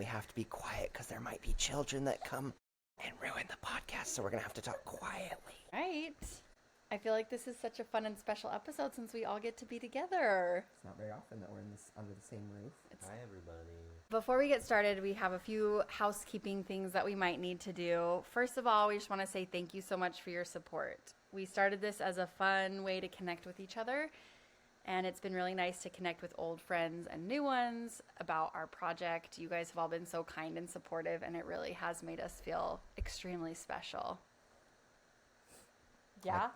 we have to be quiet because there might be children that come and ruin the podcast, so we're going to have to talk quietly. Right. I feel like this is such a fun and special episode since we all get to be together. It's not very often that we're under the same roof. Hi, everybody. Before we get started, we have a few housekeeping things that we might need to do. First of all, we just want to say thank you so much for your support. We started this as a fun way to connect with each other, and it's been really nice to connect with old friends and new ones about our project. You guys have all been so kind and supportive, and it really has made us feel extremely special. Yeah?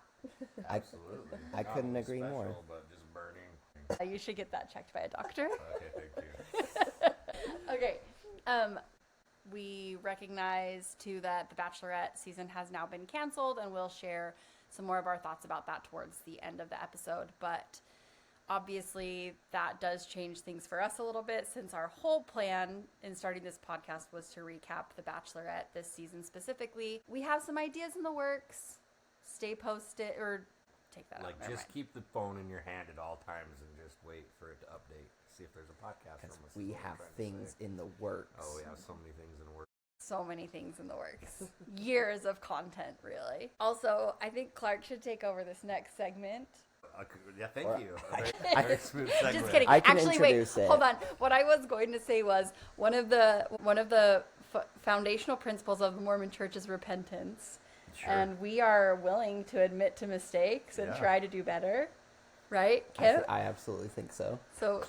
Absolutely. I couldn't Not agree special, more. But just burning. You should get that checked by a doctor. Okay, thank you. Okay. We recognize, too, that the Bachelorette season has now been canceled, and we'll share some more of our thoughts about that towards the end of the episode. But obviously, that does change things for us a little bit, since our whole plan in starting this podcast was to recap the Bachelorette this season specifically. We have some ideas in the works. Stay posted, or take that out. Like, just keep the phone in your hand at all times and just wait for it to update. See if there's a podcast. Because we have things in the works. Oh, we have so many things in the works. So many things in the works. Years of content, really. Also, I think Clark should take over this next segment. Yeah, thank you. Very smooth segment. Just kidding. I can Actually, wait, introduce it. hold on. What I was going to say was one of the foundational principles of the Mormon Church is repentance. Sure. And we are willing to admit to mistakes and try to do better. Right, Kip? I absolutely think so. So,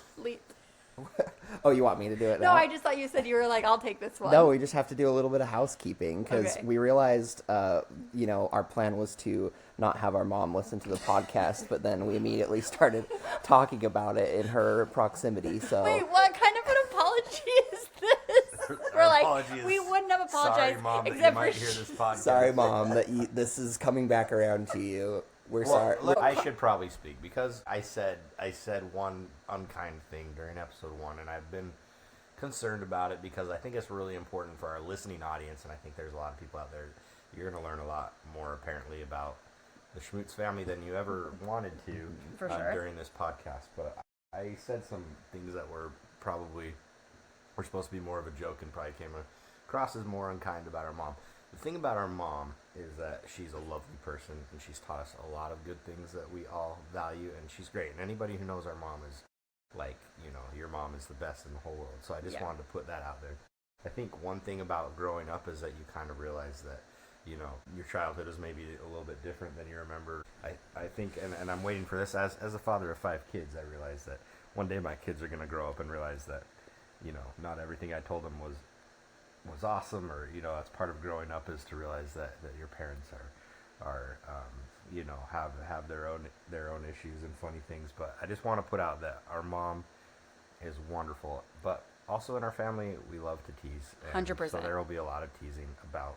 Oh, you want me to do it now? no, I just thought you said you were like, I'll take this one. No, we just have to do a little bit of housekeeping because Okay. we realized, our plan was to not have our mom listen to the podcast, but then we immediately started talking about it in her proximity. So Wait, what kind of an apology is this? We're like, apology is, we wouldn't have apologized Sorry, Mom, that you except might for hear this podcast. sorry, Mom, that this is coming back around to you. We're sorry. Look, I should probably speak because I said one unkind thing during episode 1, and I've been concerned about it because I think it's really important for our listening audience, and I think there's a lot of people out there. You're going to learn a lot more apparently about the Schmutz family than you ever wanted to For sure. during this podcast. But I said some things that were supposed to be more of a joke and probably came across as more unkind about our mom. The thing about our mom is that she's a lovely person, and she's taught us a lot of good things that we all value, and she's great. And anybody who knows our mom is like, your mom is the best in the whole world. So I just wanted to put that out there. I think one thing about growing up is that you kind of realize that, your childhood is maybe a little bit different than you remember. I think, and I'm waiting for this, as a father of 5 kids, I realize that one day my kids are going to grow up and realize that, not everything I told them was awesome, or that's part of growing up, is to realize that your parents are have their own issues and funny things. But I just want to put out that our mom is wonderful, but also in our family we love to tease. 100%. So there will be a lot of teasing about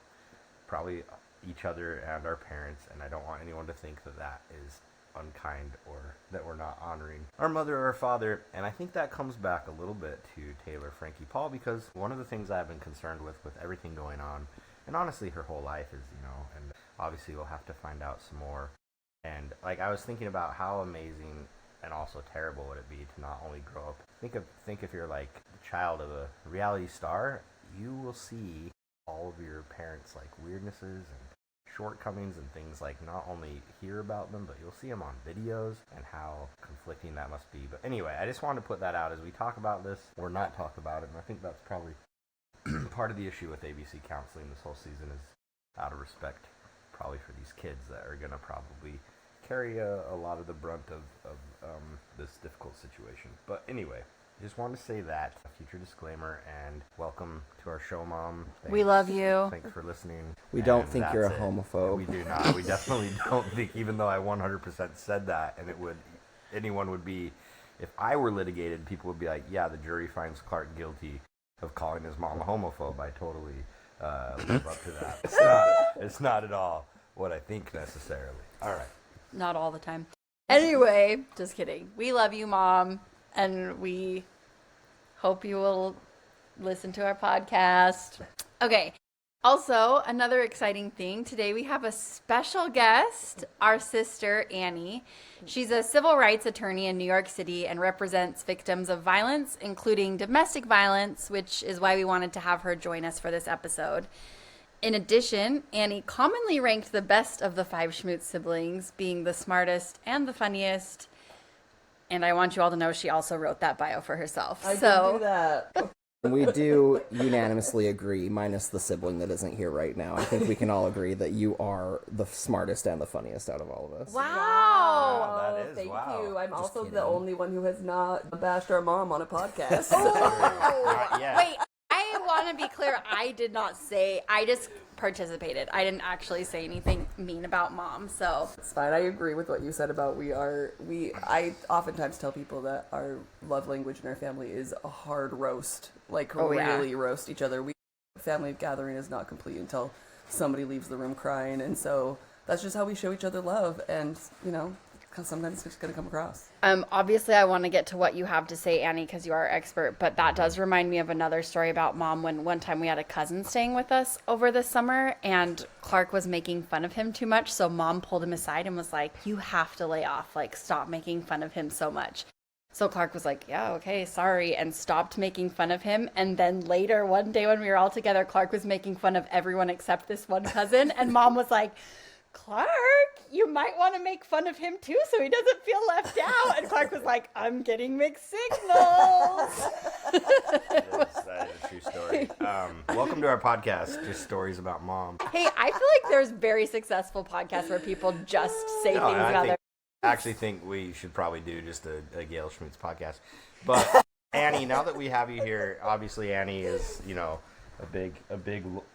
probably each other and our parents, and I don't want anyone to think that is unkind or that we're not honoring our mother or our father. And I think that comes back a little bit to Taylor Frankie Paul, because one of the things I've been concerned with everything going on, and honestly her whole life, is and obviously we'll have to find out some more, and like I was thinking about how amazing and also terrible would it be to not only grow up, think if you're like the child of a reality star, you will see all of your parents' like weirdnesses and shortcomings and things, like not only hear about them, but you'll see them on videos, and how conflicting that must be. But anyway, I just wanted to put that out as we talk about this or not talk about it, and I think that's probably part of the issue with ABC counseling this whole season, is out of respect probably for these kids that are going to probably carry a lot of the brunt of this difficult situation. But anyway, just wanted to say that, a future disclaimer, and welcome to our show, Mom. Thanks. We love you. Thanks for listening. We don't And think you're a that's it. homophobe. We do not. We definitely don't think, even though I 100% said that, and anyone would be, if I were litigated, people would be like, yeah, the jury finds Clark guilty of calling his mom a homophobe. I totally live up to that. It's not at all what I think necessarily. All right. Not all the time. Anyway, just kidding. We love you, Mom, and we hope you will listen to our podcast. Okay, Also, another exciting thing, today we have a special guest, our sister, Annie. She's a civil rights attorney in New York City and represents victims of violence, including domestic violence, which is why we wanted to have her join us for this episode. In addition, Annie commonly ranked the best of the 5 Schmutz siblings, being the smartest and the funniest. And I want you all to know she also wrote that bio for herself. I did do that. We do unanimously agree, minus the sibling that isn't here right now. I think we can all agree that you are the smartest and the funniest out of all of us. Wow. Wow, that is, Thank wow. you. I'm also kidding. the only one who has not bashed our mom on a podcast. Not yet. Wait, I want to be clear. I did not say, I just participated. I didn't actually say anything mean about mom, so. It's fine. I agree with what you said about I oftentimes tell people that our love language in our family is a hard roast. Like, really roast each other. Family gathering is not complete until somebody leaves the room crying, and so that's just how we show each other love, and, you know, sometimes it's just going to come across. Obviously, I want to get to what you have to say, Annie, because you are our expert, but that does remind me of another story about mom when one time we had a cousin staying with us over the summer, and Clark was making fun of him too much, so mom pulled him aside and was like, you have to lay off, like, stop making fun of him so much. So Clark was like, yeah, okay, sorry, and stopped making fun of him. And then later, one day when we were all together, Clark was making fun of everyone except this one cousin, and mom was like, Clark, you might want to make fun of him too so he doesn't feel left out. And Clark was like, I'm getting mixed signals. That is a true story. Welcome to our podcast, just stories about mom. Hey, I feel like there's very successful podcasts where people just say things about their... I actually think we should probably do just a Gail Schmutz podcast. But Annie, now that we have you here, obviously Annie is, you know, a big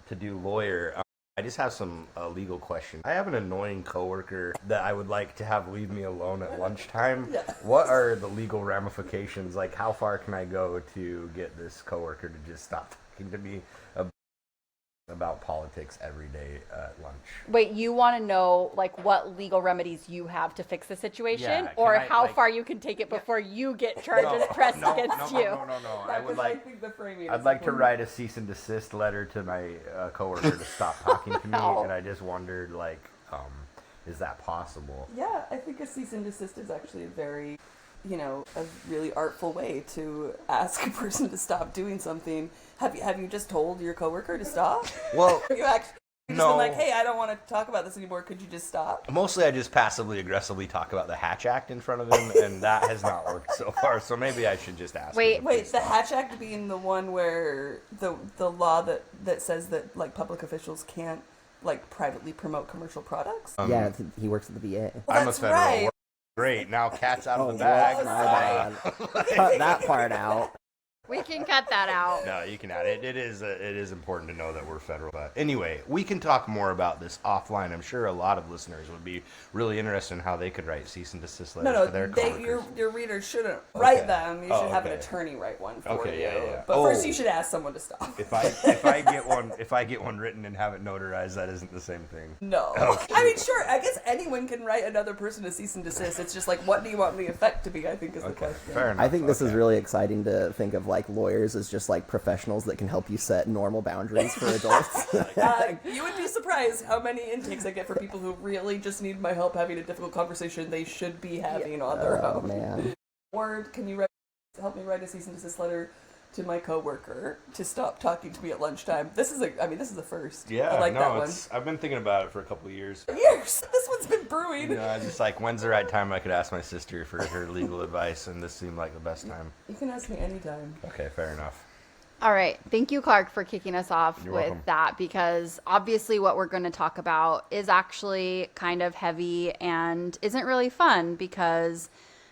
to-do lawyer. I just have some legal questions. I have an annoying coworker that I would like to have leave me alone at lunchtime. Yeah. What are the legal ramifications? Like, how far can I go to get this coworker to just stop talking to me about politics every day at lunch? Wait, you want to know, like, what legal remedies you have to fix the situation? Yeah, or I, how like- far you can take it before you get charges pressed against you? No. I would like... think the framing I'd is like to important. write a cease and desist letter to my coworker to stop talking to me, No. and I just wondered, like, is that possible? Yeah, I think a cease and desist is actually a very, you know, a really artful way to ask a person to stop doing something. Have you just told your coworker to stop? Well, You actually just No. been like, hey, I don't want to talk about this anymore. Could you just stop? mostly I just passively aggressively talk about the Hatch Act in front of him, and that has not worked so far. So maybe I should just ask. Wait, him to Wait, please the stop. Hatch Act being the one where the law that says that, like, public officials can't, like, privately promote commercial products? Yeah, he works at the VA. I'm a That's federal right. worker. Great, now cat's out of the Oh, bag. my bad. Cut that part out. We can cut that out. No, you can add it. It is important to know that we're federal. But anyway, we can talk more about this offline. I'm sure a lot of listeners would be really interested in how they could write cease and desist letters No, to their they, coworkers. your readers shouldn't write them. You should Oh, have an okay. attorney write one for Okay, you. yeah. But first, Oh. you should ask someone to stop. If I get one written and have it notarized, that isn't the same thing. No. Okay. I mean, sure, I guess anyone can write another person a cease and desist. It's just like, what do you want the effect to be, I think is the question. Fair enough. I think this is Okay. really exciting to think of like lawyers as just like professionals that can help you set normal boundaries for adults. You would be surprised how many intakes I get for people who really just need my help having a difficult conversation they should be having on their Oh own. man. Or can you help me write a cease and desist letter to my coworker to stop talking to me at lunchtime? This is a first. Yeah, I like no, that one. I've been thinking about it for a couple of years. Years. This one's been brewing. You know, I was just like, when's the right time I could ask my sister for her legal advice, and this seemed like the best time. You can ask me anytime. Okay, fair enough. All right. Thank you, Clark, for kicking us off You're with welcome. that, because obviously what we're going to talk about is actually kind of heavy and isn't really fun because,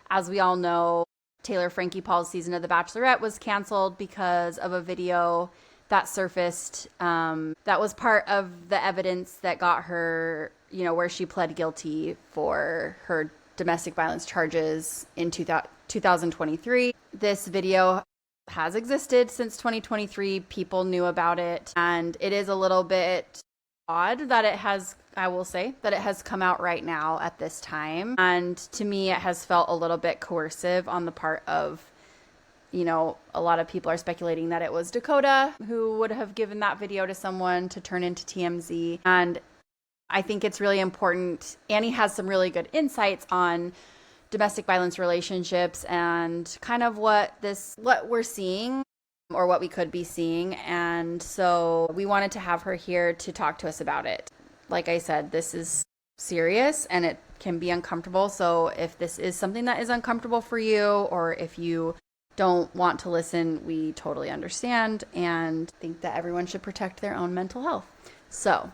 as we all know, Taylor Frankie Paul's season of The Bachelorette was canceled because of a video that surfaced that was part of the evidence that got her, you know, where she pled guilty for her domestic violence charges in 2023. This video has existed since 2023. People knew about it, and it is a little bit odd that it has, I will say, that it has come out right now at this time. And to me, it has felt a little bit coercive on the part of you know, a lot of people are speculating that it was Dakota who would have given that video to someone to turn into TMZ. And I think it's really important. Annie has some really good insights on domestic violence relationships and kind of what we're seeing or what we could be seeing. And so we wanted to have her here to talk to us about it. Like I said, this is serious and it can be uncomfortable. So if this is something that is uncomfortable for you, or if you don't want to listen, we totally understand and think that everyone should protect their own mental health. So,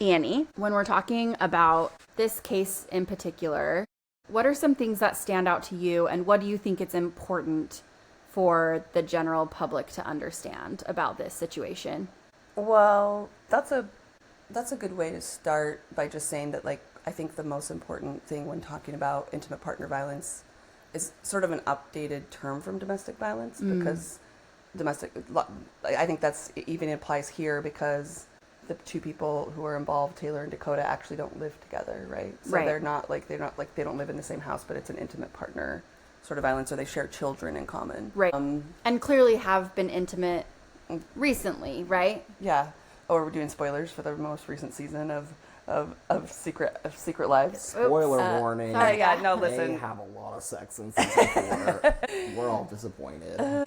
Annie, when we're talking about this case in particular, what are some things that stand out to you, and what do you think it's important for the general public to understand about this situation? Well, that's a good way to start, by just saying that, like, I think the most important thing when talking about intimate partner violence is sort of an updated term from domestic violence, because I think that's even applies here, because the two people who are involved, Taylor and Dakota, actually don't live together, right? So Right. they don't live in the same house, but it's an intimate partner sort of violence, or they share children in common. Right. And clearly have been intimate recently, right? Yeah. Or we're doing spoilers for the most recent season of Secret Lives. Spoiler warning. sorry. Yeah, no, They listen. have a lot of sex in season 4. We're all disappointed.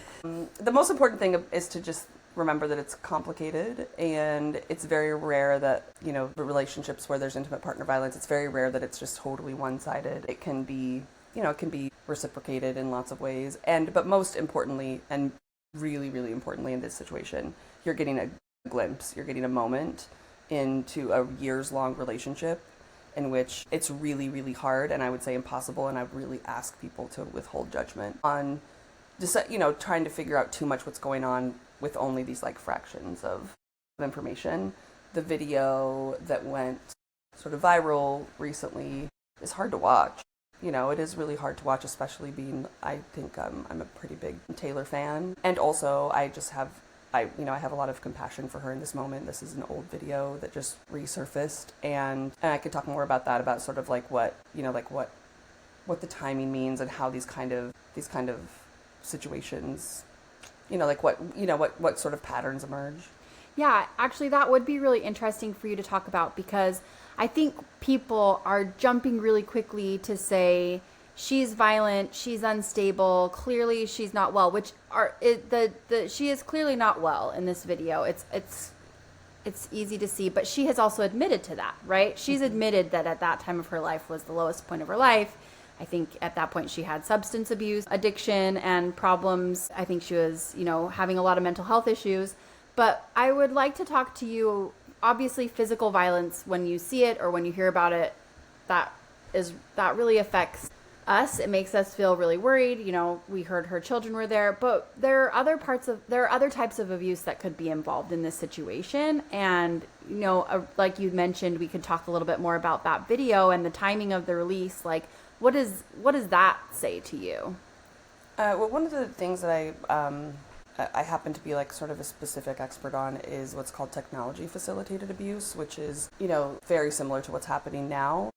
The most important thing is to just remember that it's complicated, and it's very rare that, you know, the relationships where there's intimate partner violence, it's very rare that it's just totally one-sided. It can be, you know, it can be reciprocated in lots of ways. But most importantly, and really, really importantly in this situation, you're getting a glimpse, you're getting a moment into a years-long relationship in which it's really, really hard, and I would say impossible, and I really ask people to withhold judgment on just, you know, trying to figure out too much what's going on with only these, like, fractions of information. The video that went sort of viral recently is hard to watch. You know, it is really hard to watch, especially being, I think I'm a pretty big Taylor fan. And also, I have a lot of compassion for her in this moment. This is an old video that just resurfaced, and I could talk more about that, about sort of like what the timing means, and how these kind of situations, you know, like what sort of patterns emerge. Yeah, actually, that would be really interesting for you to talk about, because I think people are jumping really quickly to say she's violent, she's unstable, clearly she's not well, she is clearly not well in this video. It's easy to see, but she has also admitted to that, right? She's admitted that at that time of her life was the lowest point of her life. I think at that point she had substance abuse, addiction, and problems. I think she was, you know, having a lot of mental health issues. But I would like to talk to you, obviously physical violence, when you see it or when you hear about it, that really affects us. It makes us feel really worried. You know, we heard her children were there, but there are other types of abuse that could be involved in this situation. And, you know, like you mentioned, we could talk a little bit more about that video and the timing of the release. Like, what does that say to you? Well, one of the things that I happen to be, like, sort of a specific expert on is what's called technology facilitated abuse, which is, you know, very similar to what's happening now.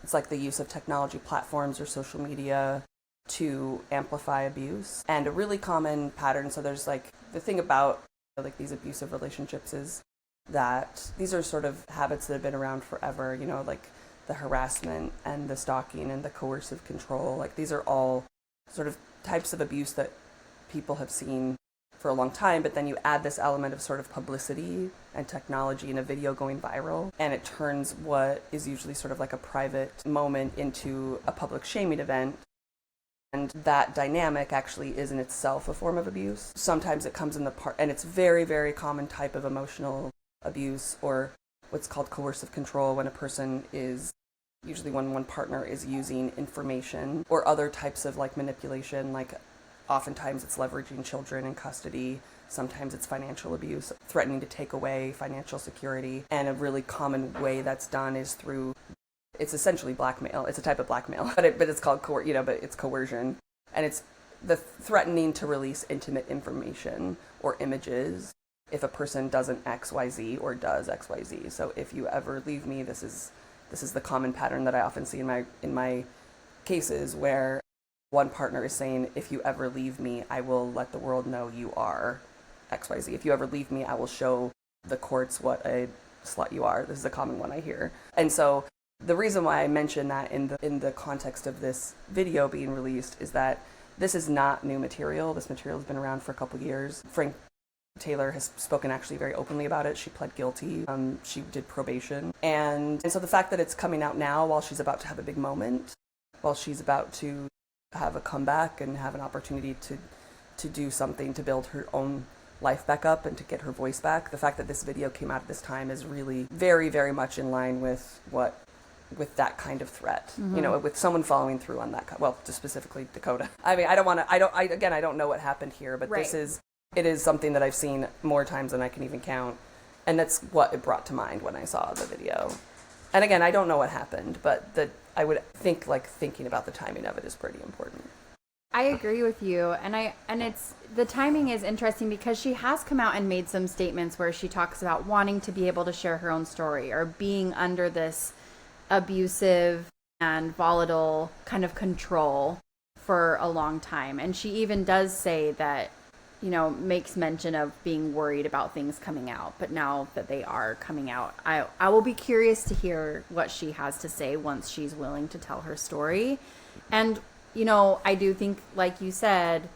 It's like the use of technology platforms or social media to amplify abuse. And a really common pattern, so there's, like, the thing about, like, these abusive relationships is that these are sort of habits that have been around forever, you know, like the harassment and the stalking and the coercive control. Like, these are all sort of types of abuse that people have seen for a long time, but then you add this element of sort of publicity and technology in a video going viral, and it turns what is usually sort of like a private moment into a public shaming event. And that dynamic actually is in itself a form of abuse. Sometimes it comes in and it's very, very common type of emotional abuse, or what's called coercive control, when a person is, usually when one partner is using information or other types of, like, manipulation, like oftentimes it's leveraging children in custody. Sometimes it's financial abuse, threatening to take away financial security. And a really common way that's done is through, it's essentially blackmail. It's a type of blackmail, but it's called but it's coercion. And it's the threatening to release intimate information or images if a person doesn't XYZ or does XYZ. So if you ever leave me, this is the common pattern that I often see in my cases, where one partner is saying, if you ever leave me, I will let the world know you are XYZ. If you ever leave me, I will show the courts what a slut you are. This is a common one I hear. And so the reason why I mention that in the context of this video being released is that this is not new material. This material has been around for a couple years. Taylor has spoken actually very openly about it. She pled guilty. She did probation. And so the fact that it's coming out now while she's about to have a big moment, while she's about to have a comeback and have an opportunity to do something to build her own life back up and to get her voice back, the fact that this video came out at this time is really very, very much in line with that kind of threat, with someone following through on that. Well, just specifically Dakota. I mean, I don't know what happened here, but right. It is something that I've seen more times than I can even count. And that's what it brought to mind when I saw the video. And again, I don't know what happened, but I would think thinking about the timing of it is pretty important. I agree with you. And it's the timing is interesting because she has come out and made some statements where she talks about wanting to be able to share her own story or being under this abusive and volatile kind of control for a long time. And she even does say that, makes mention of being worried about things coming out. But now that they are coming out, I will be curious to hear what she has to say once she's willing to tell her story. And, I do think, like you said,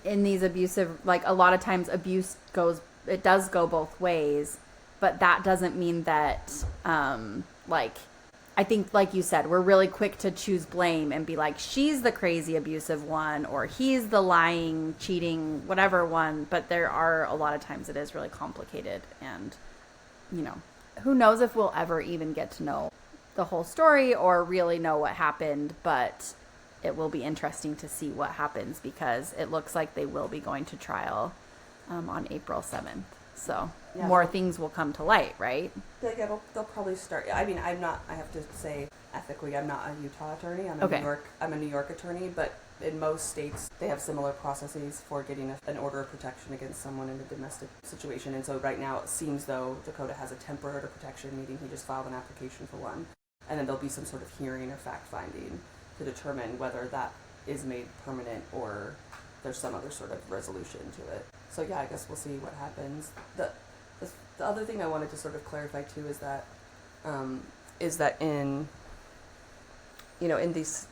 in these abusive, a lot of times abuse does go both ways. But that doesn't mean that, I think, like you said, we're really quick to choose blame and be like, she's the crazy abusive one, or he's the lying, cheating, whatever one. But there are a lot of times it is really complicated. And, who knows if we'll ever even get to know the whole story or really know what happened. But it will be interesting to see what happens because it looks like they will be going to trial on April 7th. So more things will come to light, right? Yeah, they'll probably start. I mean, I have to say, ethically, I'm not a Utah attorney. I'm a New York attorney, but in most states, they have similar processes for getting an order of protection against someone in a domestic situation. And so right now, it seems though Dakota has a temporary order of protection, meaning he just filed an application for one. And then there'll be some sort of hearing or fact-finding to determine whether that is made permanent or there's some other sort of resolution to it. So yeah, I guess we'll see what happens. The other thing I wanted to sort of clarify too is that in this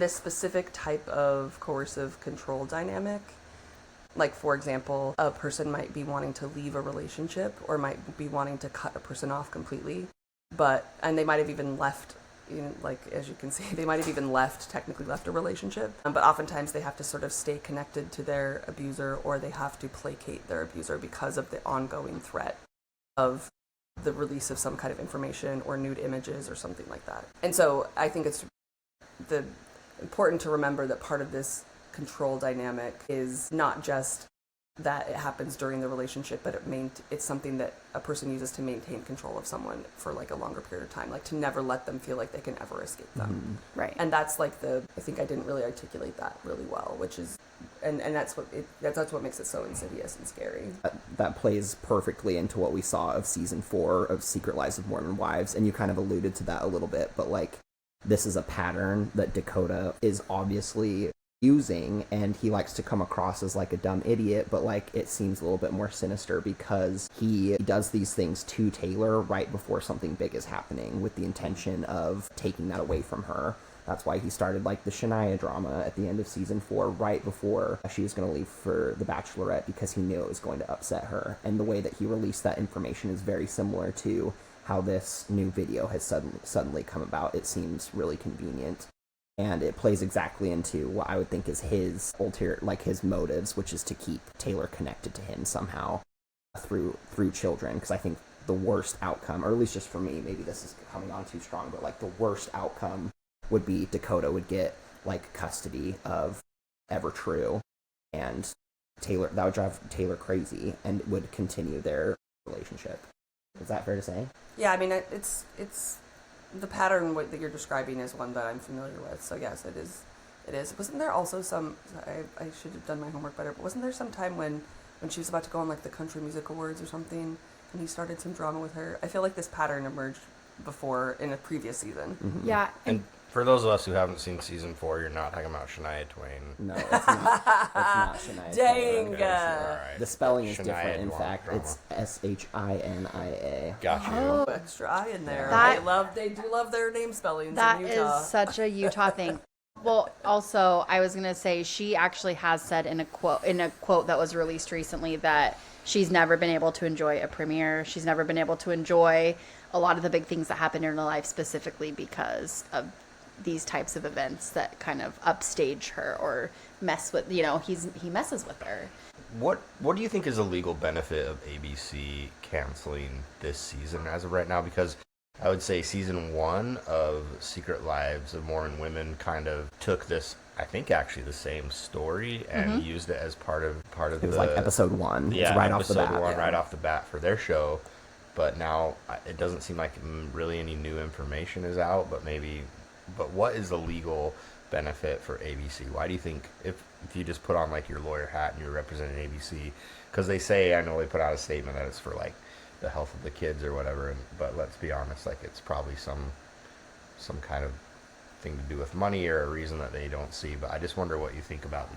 specific type of coercive control dynamic, like for example, a person might be wanting to leave a relationship or might be wanting to cut a person off completely, and they might have even left. As you can see, they might have even technically left a relationship. But oftentimes they have to sort of stay connected to their abuser or they have to placate their abuser because of the ongoing threat of the release of some kind of information or nude images or something like that. And so I think it's important to remember that part of this control dynamic is not just that it happens during the relationship, but it's something that a person uses to maintain control of someone for a longer period of time, to never let them feel like they can ever escape them. Mm-hmm. Right. And that's I think I didn't really articulate that really well, which is, and that's what makes it so insidious and scary. That plays perfectly into what we saw of season 4 of Secret Lives of Mormon Wives, and you kind of alluded to that a little bit, but this is a pattern that Dakota is obviously using, and he likes to come across as a dumb idiot, but it seems a little bit more sinister because he does these things to Taylor right before something big is happening with the intention of taking that away from her. That's why he started the Shania drama at the end of season 4 right before she was going to leave for the Bachelorette because he knew it was going to upset her. And the way that he released that information is very similar to how this new video has suddenly come about. It seems really convenient. And it plays exactly into what I would think is his his motives, which is to keep Taylor connected to him somehow through children. Because I think the worst outcome, or at least just for me, maybe this is coming on too strong, but the worst outcome would be Dakota would get custody of Evertrue, and that would drive Taylor crazy and would continue their relationship. Is that fair to say? Yeah, I mean it's. The pattern that you're describing is one that I'm familiar with. So yes, it is. Wasn't there also some? I should have done my homework better. But wasn't there some time when she was about to go on the Country Music Awards or something, and he started some drama with her? I feel like this pattern emerged before in a previous season. Mm-hmm. Yeah, And For those of us who haven't seen season 4, you're not talking about Shania Twain. No, it's not Shania Dang. Twain. Okay, all right. The spelling is Shania different. In Twain fact, drama. it's Shania. Got you. Oh, extra I in there. That- They do love their name spellings That in Utah. is such a Utah thing. Well, also, I was gonna say she actually has said in a quote that was released recently that she's never been able to enjoy a premiere. She's never been able to enjoy a lot of the big things that happen in her life, specifically because of these types of events that kind of upstage her or mess with. He messes with her. What do you think is the legal benefit of ABC canceling this season as of right now? Because I would say season 1 of Secret Lives of Mormon Women kind of took this, I think actually the same story, and used it as part of It was like episode 1. Yeah, It's right off the bat. episode 1 right off the bat for their show. But now it doesn't seem like really any new information is out. But what is the legal benefit for ABC? Why do you think if you just put on like your lawyer hat and you're representing ABC, because they say, I know they put out a statement that it's for like the health of the kids or whatever, but let's be honest, like it's probably some kind of thing to do with money or a reason that they don't see. But I just wonder what you think about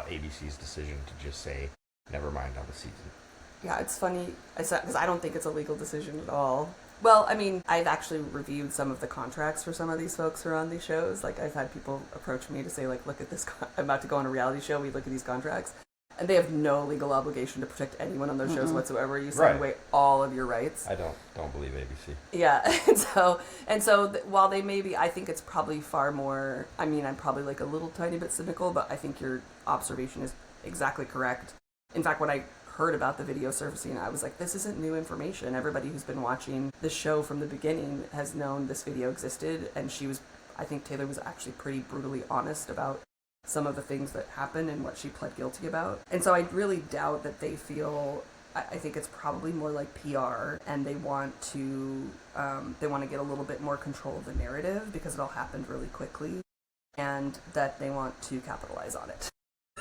ABC's decision to just say never mind on the season. Yeah, it's funny because I don't think it's a legal decision at all. Well, I mean, I've actually reviewed some of the contracts for some of these folks who are on these shows. Like, I've had people approach me to say, like, look at this, I'm about to go on a reality show, we look at these contracts. And they have no legal obligation to protect anyone on their shows whatsoever. You sign away all of your rights. I don't believe ABC. Yeah, and so while they may be, I think it's probably far more, I mean, I'm probably like a little tiny bit cynical, but I think your observation is exactly correct. In fact, when I heard about the video surfacing, I was like, this isn't new information. Everybody who's been watching the show from the beginning has known this video existed, and I think Taylor was actually pretty brutally honest about some of the things that happened and what she pled guilty about. And so I really doubt that they feel, I think it's probably more like PR, and they want to get a little bit more control of the narrative because it all happened really quickly, and that they want to capitalize on it.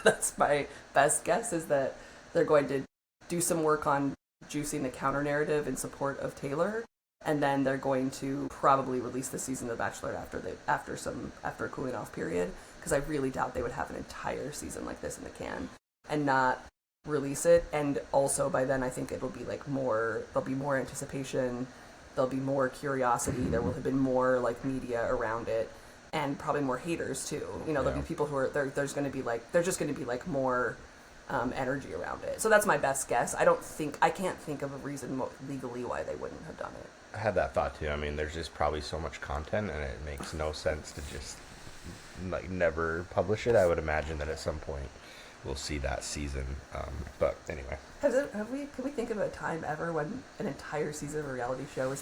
That's my best guess, is that they're going to do some work on juicing the counter narrative in support of Taylor, and then they're going to probably release the season of The Bachelorette after a cooling off period, because I really doubt they would have an entire season like this in the can and not release it. And also by then I think it'll be like there'll be more anticipation, there'll be more curiosity, there will have been more like media around it, and probably more haters too. There'll be people who are there's just going to be like more energy around it. So that's my best guess. I can't think of a reason legally why they wouldn't have done it. I had that thought too. I mean, there's just probably so much content, and it makes no sense to just like never publish it. I would imagine that at some point we'll see that season. But anyway, can we think of a time ever when an entire season of a reality show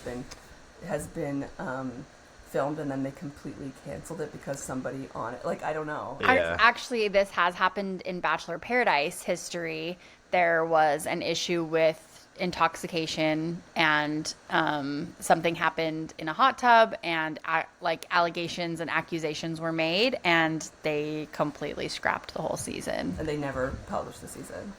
has been filmed and then they completely canceled it because somebody on it? Like, I don't know. Yeah. Actually, this has happened in Bachelor Paradise history. There was an issue with intoxication, and something happened in a hot tub, and allegations and accusations were made, and they completely scrapped the whole season. And they never published the season.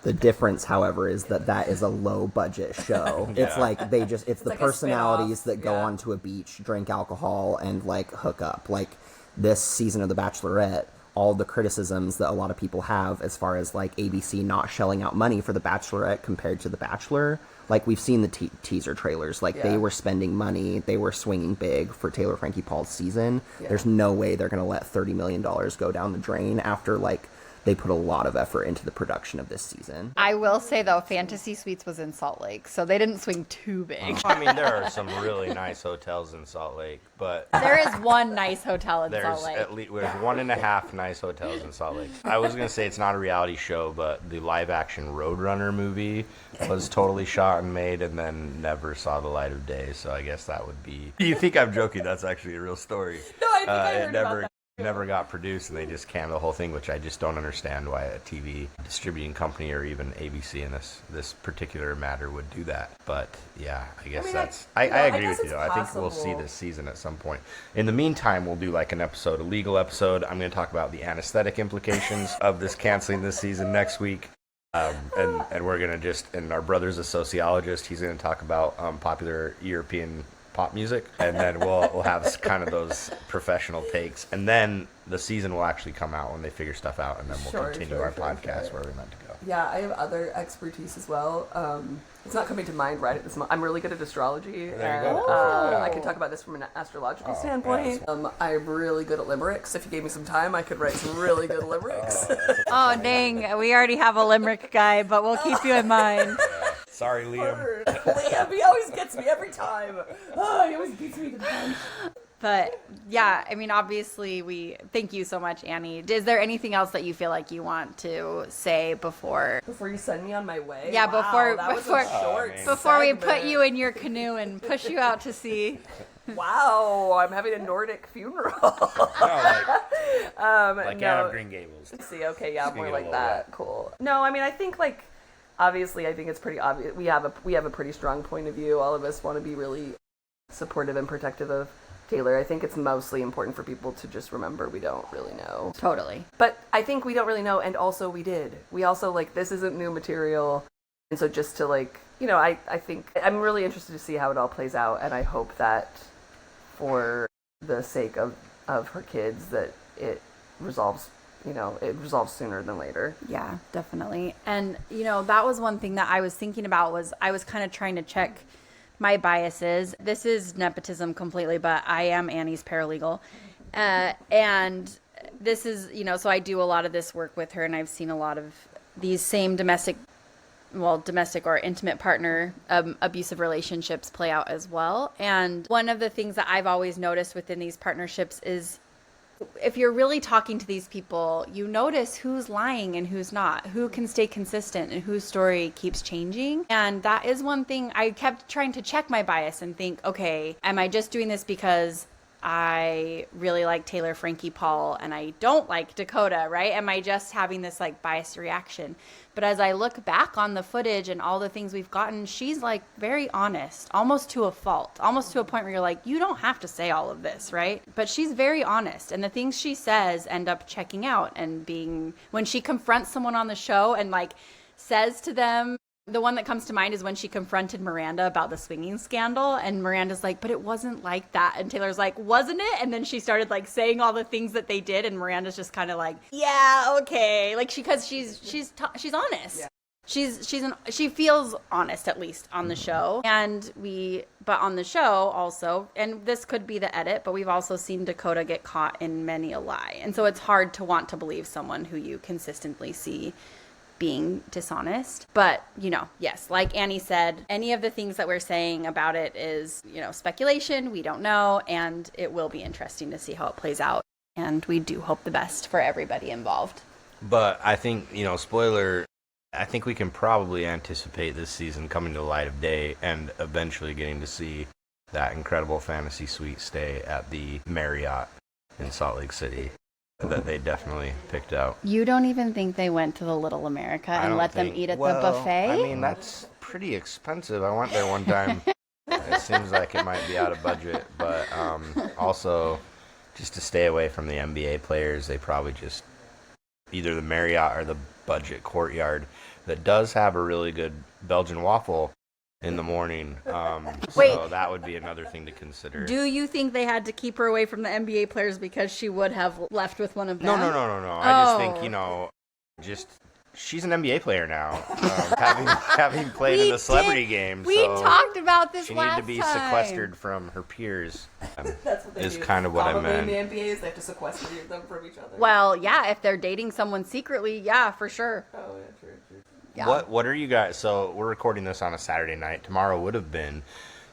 The difference, however, is that is a low budget show. Yeah. It's like it's the like a personalities spin-off. that go Yeah. onto a beach, drink alcohol, and like hook up. Like this season of The Bachelorette, all the criticisms that a lot of people have as far as like ABC not shelling out money for The Bachelorette compared to The Bachelor. Like, we've seen the teaser trailers. Like, they were spending money. They were swinging big for Taylor Frankie Paul's season. Yeah. There's no way they're going to let $30 million go down the drain after, like, they put a lot of effort into the production of this season. I will say, though, Fantasy Suites was in Salt Lake, so they didn't swing too big. I mean, there are some really nice hotels in Salt Lake, but There is one nice hotel in Salt Lake. there's 1.5 nice hotels in Salt Lake. I was gonna say it's not a reality show, but the live action Roadrunner movie was totally shot and made and then never saw the light of day. So I guess that would be. You think I'm joking? That's actually a real story. No, I think I heard it about that. never got produced, and they just canned the whole thing, which I just don't understand why a TV distributing company or even ABC in this particular matter would do that. But yeah, I guess I agree with you though. I think we'll see this season at some point. In the meantime, we'll do like a legal episode. I'm going to talk about the anesthetic implications of this canceling this season next week. And we're going to and our brother's a sociologist. He's going to talk about popular European pop music, and then we'll have kind of those professional takes, and then the season will actually come out when they figure stuff out, and then we'll continue our podcast where we're meant to go. Yeah, I have other expertise as well. It's not coming to mind right at this moment. I'm really good at astrology. There you go. I can talk about this from an astrological standpoint. Yeah, I'm really good at limericks. If you gave me some time, I could write some really good limericks. Oh, dang. We already have a limerick guy, but we'll keep you in mind. Sorry, Liam. Liam, he always gets me every time. Oh, he always beats me to the punch. But yeah, I mean, obviously, we thank you so much, Annie. Is there anything else that you feel like you want to say before you send me on my way? Yeah, wow, before we put you in your canoe and push you out to sea. Wow, I'm having a Nordic funeral. Like out of Green Gables. See, okay, yeah, more like that. Cool. No, I mean, I think obviously, I think it's pretty obvious. We have a pretty strong point of view. All of us want to be really supportive and protective of Taylor. I think it's mostly important for people to just remember we don't really know. Totally. But I think we don't really know, and also we did. We also, this isn't new material, and so just to, I think I'm really interested to see how it all plays out, and I hope that for the sake of her kids that it resolves sooner than later. Yeah, definitely. And, that was one thing that I was thinking about was I was kind of trying to check my biases. This is nepotism completely, but I am Annie's paralegal. And this is, so I do a lot of this work with her, and I've seen a lot of these same domestic or intimate partner abusive relationships play out as well. And one of the things that I've always noticed within these partnerships is if you're really talking to these people, you notice who's lying and who's not, who can stay consistent and whose story keeps changing. And that is one thing I kept trying to check my bias and think, okay, am I just doing this because I really like Taylor Frankie Paul and I don't like Dakota, right? Am I just having this biased reaction? But as I look back on the footage and all the things we've gotten, she's very honest, almost to a fault, almost to a point where you're like, you don't have to say all of this, right? But she's very honest. And the things she says end up checking out and being, when she confronts someone on the show and says to them, the one that comes to mind is when she confronted Miranda about the swinging scandal, and Miranda's like, but it wasn't like that. And Taylor's like, wasn't it? And then she started saying all the things that they did, and Miranda's just kind of yeah, okay. Because she's honest. Yeah. She feels honest, at least on the show. But on the show also, and this could be the edit, but we've also seen Dakota get caught in many a lie. And so it's hard to want to believe someone who you consistently see being dishonest. But, yes, like Annie said, any of the things that we're saying about it is, speculation. We don't know. And it will be interesting to see how it plays out. And we do hope the best for everybody involved. But I think, spoiler, I think we can probably anticipate this season coming to the light of day and eventually getting to see that incredible fantasy suite stay at the Marriott in Salt Lake City that they definitely picked out. You don't even think they went to the Little America and let them eat at the buffet? I mean, that's pretty expensive. I went there one time. It seems like it might be out of budget, but also just to stay away from the NBA players, they probably just either the Marriott or the budget Courtyard that does have a really good Belgian waffle in the morning. So that would be another thing to consider. Do you think they had to keep her away from the NBA players because she would have left with one of them? No. I just think, she's an NBA player now, having played in the celebrity game. We talked about this last time. She needed to be sequestered from her peers. That's what they do. Kind of what I meant. In the NBA is they have to sequester them from each other. Well, yeah, if they're dating someone secretly, yeah, for sure. Oh, yeah, true. Yeah. What are you guys? So we're recording this on a Saturday night. Tomorrow would have been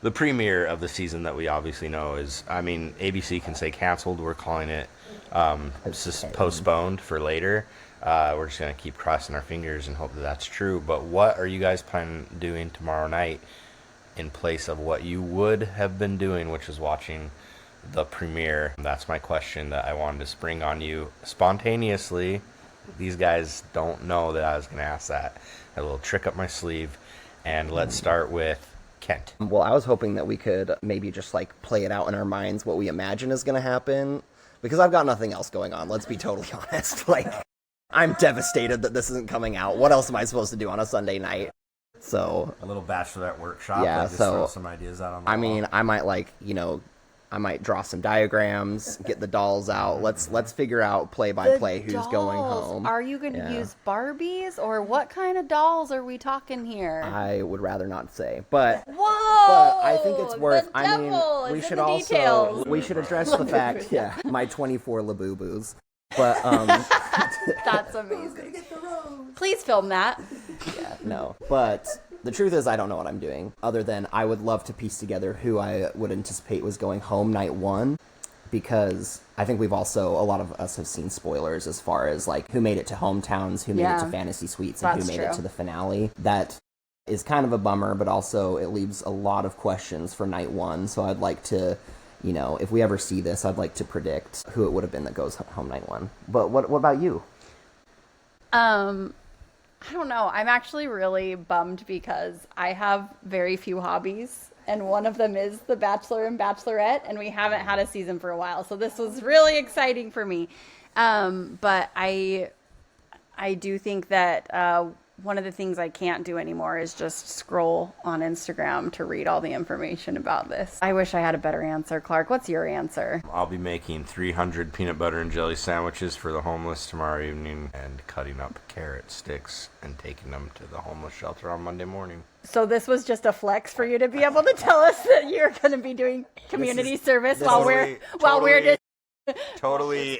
the premiere of the season that we obviously know is. I mean, ABC can say canceled. We're calling it postponed for later. We're just gonna keep crossing our fingers and hope that that's true. But what are you guys planning doing tomorrow night in place of what you would have been doing, which is watching the premiere? That's my question that I wanted to spring on you spontaneously. These guys don't know that I was going to ask that. A little trick up my sleeve. And let's start with Kent. Well, I was hoping that we could maybe just play it out in our minds what we imagine is going to happen. Because I've got nothing else going on. Let's be totally honest. I'm devastated that this isn't coming out. What else am I supposed to do on a Sunday night? So a little bachelorette workshop. Yeah, just so throw some ideas out on the I wall. mean, I might I might draw some diagrams, get the dolls out. Let's figure out play by play who's going home. Are you going to use Barbies, or what kind of dolls are we talking here? I would rather not say, but Whoa! but I think it's worth. The devil we is should in the also details. we should address the fact. Yeah, my 24 Labubu's, but That's amazing. Please film that. yeah, no, but. The truth is, I don't know what I'm doing, other than I would love to piece together who I would anticipate was going home night one, because I think a lot of us have seen spoilers as far as, like, who made it to hometowns, who made it to fantasy suites, and who made it to the finale. That is kind of a bummer, but also it leaves a lot of questions for night one, so I'd like to, if we ever see this, I'd like to predict who it would have been that goes home night one. But what about you? I don't know. I'm actually really bummed because I have very few hobbies, and one of them is The Bachelor and Bachelorette, and we haven't had a season for a while. So this was really exciting for me. But I do think that one of the things I can't do anymore is just scroll on Instagram to read all the information about this. I wish I had a better answer. Clark, what's your answer? I'll be making 300 peanut butter and jelly sandwiches for the homeless tomorrow evening and cutting up carrot sticks and taking them to the homeless shelter on Monday morning. So this was just a flex for you to be able to tell us that you're going to be doing community service while we're totally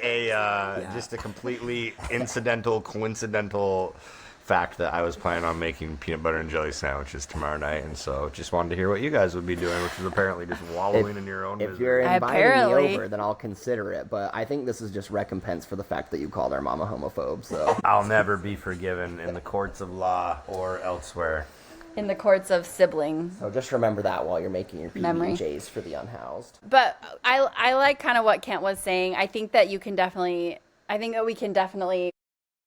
just a completely coincidental fact that I was planning on making peanut butter and jelly sandwiches tomorrow night, and so just wanted to hear what you guys would be doing, which is apparently just wallowing in your own misery. If you're inviting me over, then I'll consider it, but I think this is just recompense for the fact that you called our mama homophobe, so... I'll never be forgiven in the courts of law or elsewhere. in the courts of siblings. So just remember that while you're making your PB&Js for the unhoused. But I like kind of what Kent was saying. I think that we can definitely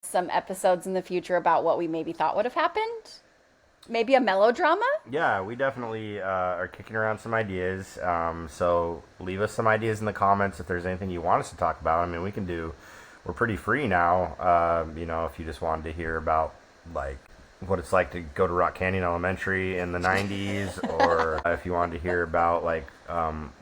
some episodes in the future about what we maybe thought would have happened. Maybe a melodrama? Yeah, we definitely are kicking around some ideas. So leave us some ideas in the comments if there's anything you want us to talk about. I mean, we're pretty free now. If you just wanted to hear about, like, what it's like to go to Rock Canyon Elementary in the 90s, or if you wanted to hear about, like,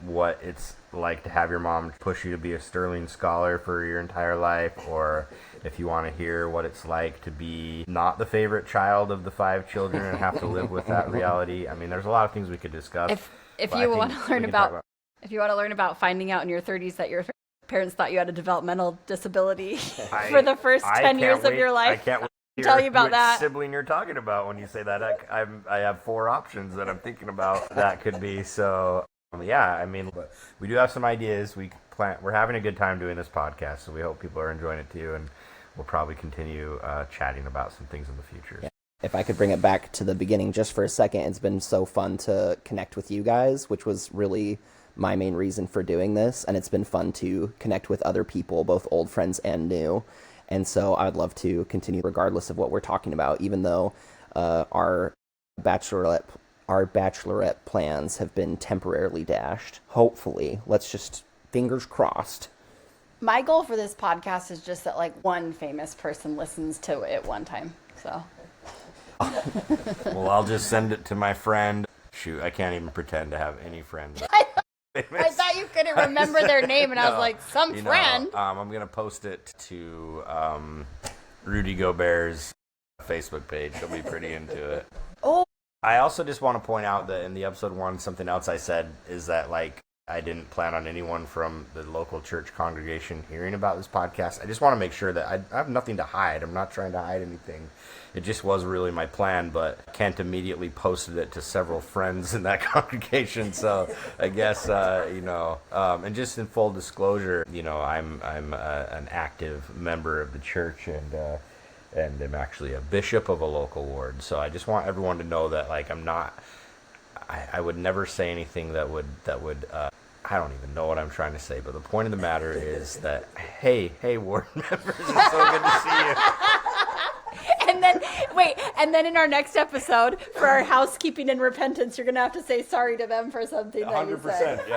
what it's like to have your mom push you to be a Sterling Scholar for your entire life, or if you want to hear what it's like to be not the favorite child of the 5 children and have to live with that reality. I mean, there's a lot of things we could discuss. If you want to learn about finding out in your 30s that your parents thought you had a developmental disability for the first 10 years of your life, I can't wait to tell you about that. Sibling you're talking about when you say that. I have 4 options that I'm thinking about that could be. So yeah, I mean, we do have some ideas. We're having a good time doing this podcast, so we hope people are enjoying it too, and we'll probably continue chatting about some things in the future. Yeah. If I could bring it back to the beginning just for a second, it's been so fun to connect with you guys, which was really my main reason for doing this, and it's been fun to connect with other people, both old friends and new. And so I would love to continue regardless of what we're talking about, even though our Bachelorette plans have been temporarily dashed. Hopefully, let's just fingers crossed. My goal for this podcast is just that, like, one famous person listens to it one time. So. Well, I'll just send it to my friend. Shoot, I can't even pretend to have any friends. I thought you couldn't remember their name, and I was like, friend. I'm going to post it to Rudy Gobert's Facebook page. He'll be pretty into it. Oh. I also just want to point out that in the episode 1, something else I said is that, like, I didn't plan on anyone from the local church congregation hearing about this podcast. I just want to make sure that I have nothing to hide. I'm not trying to hide anything. It just was really my plan, but Kent immediately posted it to several friends in that congregation. So I guess, and just in full disclosure, I'm an active member of the church and I'm actually a bishop of a local ward. So I just want everyone to know that, like, I would never say anything that would I don't even know what I'm trying to say, but the point of the matter is that, hey, ward members, it's so good to see you. And then in our next episode, for our housekeeping and repentance, you're going to have to say sorry to them for something that you said. 100%,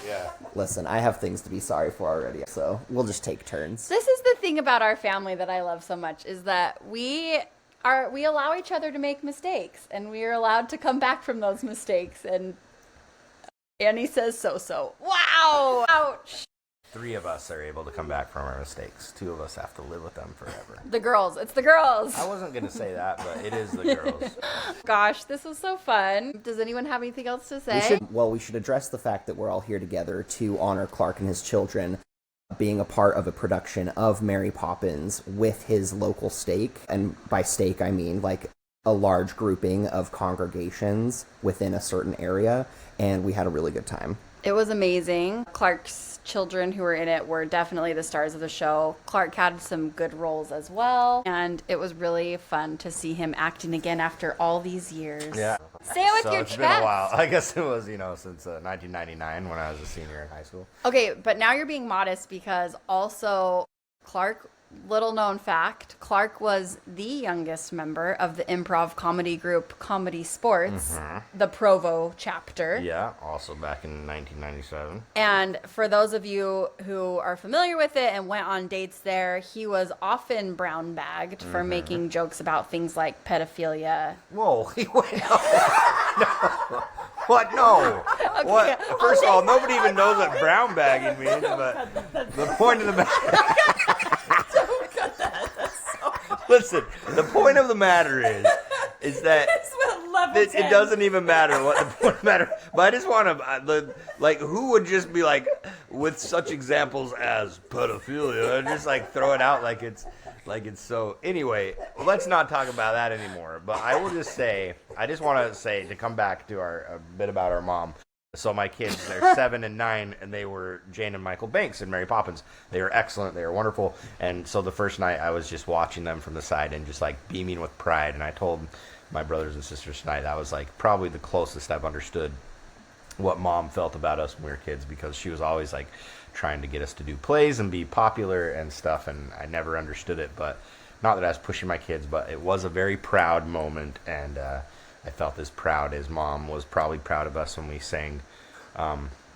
yeah. Listen, I have things to be sorry for already, so we'll just take turns. This is the thing about our family that I love so much, is that we we allow each other to make mistakes, and we are allowed to come back from those mistakes. And Annie says so. Wow! Ouch! 3 of us are able to come back from our mistakes. 2 of us have to live with them forever. The girls. It's the girls. I wasn't going to say that, but it is the girls. Gosh, this was so fun. Does anyone have anything else to say? We should address the fact that we're all here together to honor Clark and his children being a part of a production of Mary Poppins with his local stake. And by stake, I mean like a large grouping of congregations within a certain area. And we had a really good time. It was amazing. Clark's children who were in it were definitely the stars of the show. Clark had some good roles as well, and it was really fun to see him acting again after all these years. Yeah. Say it with your it's chest. been a while. I guess it was, since 1999 when I was a senior in high school. Okay, but now you're being modest because also Clark, little known fact, Clark was the youngest member of the improv comedy group Comedy Sports, the Provo chapter. Yeah, also back in 1997. And for those of you who are familiar with it and went on dates there, he was often brown bagged for making jokes about things like pedophilia. Whoa, he went no. What? No. Okay, What? First of all, nobody even knows what brown bagging means, but the point of the matter... Listen, the point of the matter is that it doesn't even matter what the point of the matter. But I just want to, who would just be like, with such examples as pedophilia, and just like throw it out like it's so. Anyway, let's not talk about that anymore. But I will just say, I just want to say, to come back to a bit about our mom. So my kids, they're 7 and 9, and they were Jane and Michael Banks in Mary Poppins. They were excellent. They were wonderful. And so the first night, I was just watching them from the side and just like beaming with pride. And I told my brothers and sisters tonight that was like probably the closest I've understood what mom felt about us when we were kids, because she was always like trying to get us to do plays and be popular and stuff. And I never understood it, but not that I was pushing my kids, but it was a very proud moment. And I felt as proud as mom was probably proud of us when we sang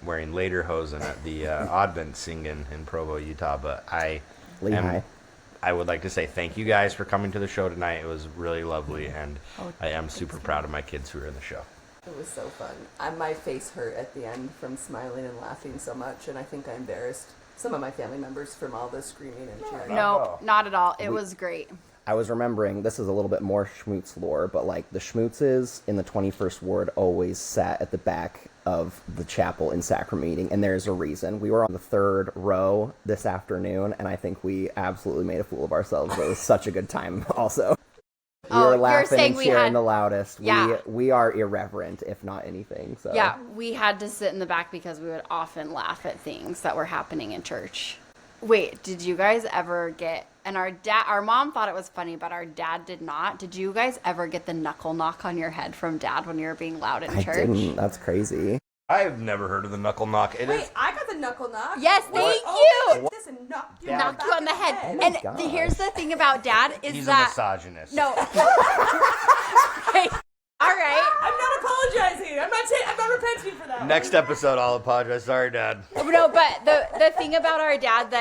wearing lederhosen at the Advent singing in Provo, Utah. But I would like to say thank you guys for coming to the show tonight. It was really lovely, and I am super proud of my kids who are in the show. It was so fun. My face hurt at the end from smiling and laughing so much, and I think I embarrassed some of my family members from all the screaming and cheering. No, not at all. It was great. I was remembering, this is a little bit more Schmutz lore, but like the Schmutzes in the 21st Ward always sat at the back of the chapel in sacrament meeting, and there's a reason. We were on the 3rd row this afternoon, and I think we absolutely made a fool of ourselves. It was such a good time also. We were laughing and cheering the loudest. Yeah. We are irreverent, if not anything. So yeah, we had to sit in the back because we would often laugh at things that were happening in church. Wait, did you guys ever get, and our mom thought it was funny, but our dad did not. Did you guys ever get the knuckle knock on your head from dad when you were being loud in church? I didn't. That's crazy. I've never heard of the knuckle knock. Wait, I got the knuckle knock. Yes, thank you. This and knock you on the head. Oh and gosh. Here's the thing about dad is He's that... a misogynist. No. Okay. All right. I'm not apologizing. I'm not repenting for that. Next episode, I'll apologize. Sorry, Dad. No, but the thing about our dad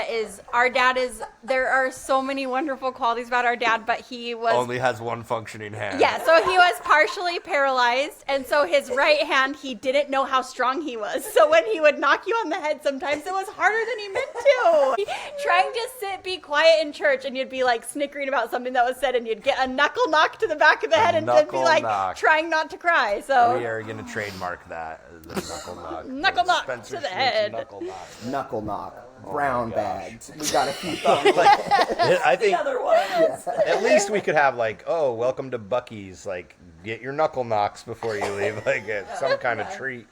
there are so many wonderful qualities about our dad, but he was Only has one functioning hand. Yeah, so he was partially paralyzed, and so his right hand, he didn't know how strong he was. So when he would knock you on the head, sometimes it was harder than he meant to. Trying to be quiet in church, and you'd be like snickering about something that was said, and you'd get a knuckle knock to the back of the head, and then be like trying not to cry. So we are going to trademark that. The knuckle knock. Knuckle knock Spencer to the Schmutz head. Knuckle knock. Knuckle knock. Brown gosh. bagged. We got a few thumbs. I think Other ones. at least we could have like, oh, welcome to Buc-ee's. Like, get your knuckle knocks before you leave. Like some kind of treat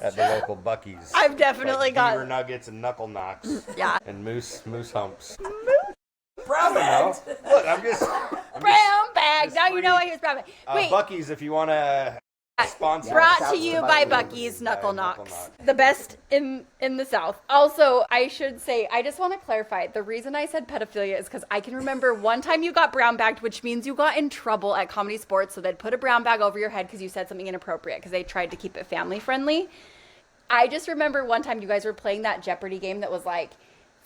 at the local Buc-ee's. I've definitely like got beaver nuggets and knuckle knocks. Yeah. And moose humps. Brown bag. Look, I'm just brown bag. just Now you know free. why he was brown bag. Wait. Buc-ee's if you want to sponsor. Brought Shouts to to you Buc-ee's. by Buc-ee's Knuckle Knuckle Knocks. Knock. The best in the South. Also, I should say, I just want to clarify, the reason I said pedophilia is because I can remember one time you got brown bagged, which means you got in trouble at Comedy Sports, so they'd put a brown bag over your head because you said something inappropriate because they tried to keep it family friendly. I just remember one time you guys were playing that Jeopardy game that was like,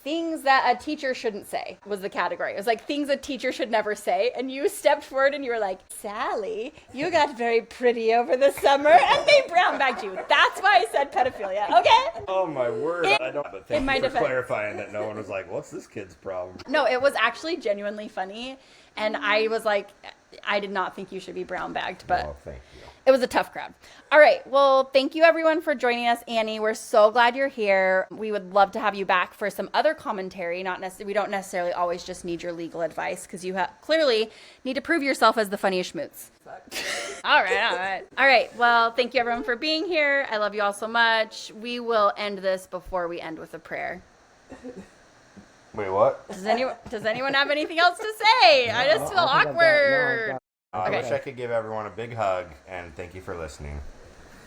things that a teacher shouldn't say was the category. It was like things a teacher should never say. And you stepped forward and you were like, Sally, you got very pretty over the summer. And they brown bagged you. That's why I said pedophilia. Okay? Oh, my word. I don't. But thank you for defense. clarifying that no one was like, what's this kid's problem? No, it was actually genuinely funny. And I was like, I did not think you should be brown bagged, but Oh, thank you. it was a tough crowd. All right. Well, thank you everyone for joining us, Annie. We're so glad you're here. We would love to have you back for some other commentary. We don't necessarily always just need your legal advice because you clearly need to prove yourself as the funniest schmoots. All right. Well, thank you everyone for being here. I love you all so much. We will end this before we end with a prayer. Wait, what? Does anyone have anything else to say? I just feel awkward. I Okay. wish I could give everyone a big hug, and thank you for listening.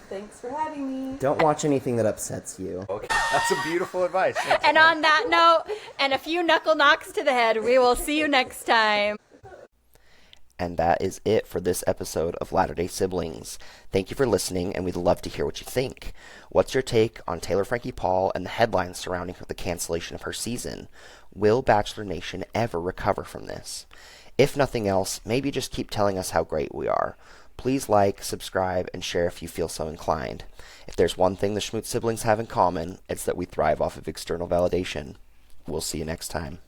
Thanks for having me. Don't watch anything that upsets you. Okay, that's a beautiful advice. And on that note, and a few knuckle knocks to the head, we will see you next time. And that is it for this episode of Latter-day Siblings. Thank you for listening, and we'd love to hear what you think. What's your take on Taylor Frankie Paul and the headlines surrounding the cancellation of her season? Will Bachelor Nation ever recover from this? If nothing else, maybe just keep telling us how great we are. Please like, subscribe, and share if you feel so inclined. If there's one thing the Schmutz siblings have in common, it's that we thrive off of external validation. We'll see you next time.